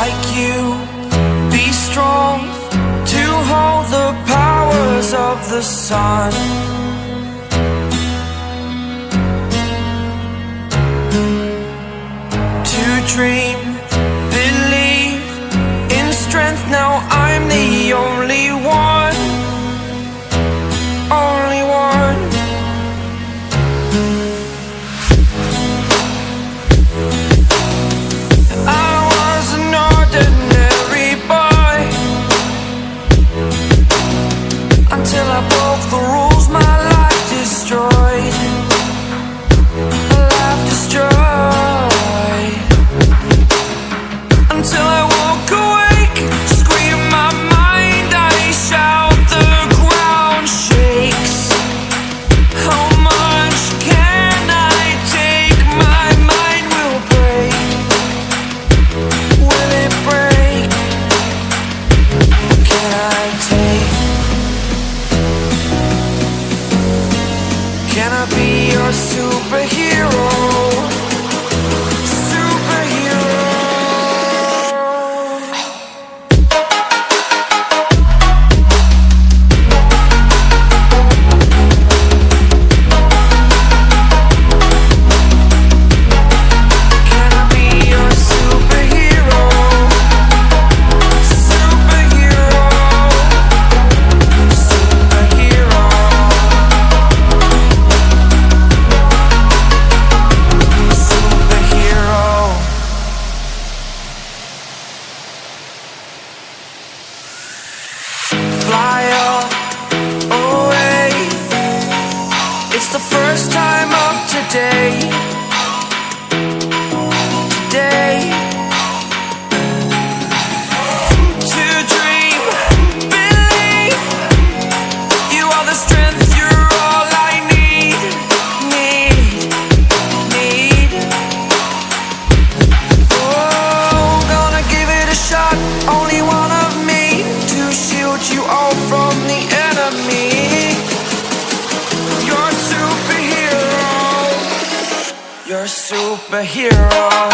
like you, be strong to hold the powers of the sun. To dream, believe in strength. Now I'm the only one, only one. I was an ordinary boy until I broke the rules. My life destroyed, life destroyed. Until I woke awake, scream my mind, I shout, the ground shakes. How much can I take? My mind will break. Will it break? What can I take? Can I be your superhero? Fly away. It's the first time of today. Today. To dream, believe. You are the strength, you're all I need. Need. Oh, gonna give it a shot. Only one of me to shield you all from the enemy. You're a superhero. You're a superhero.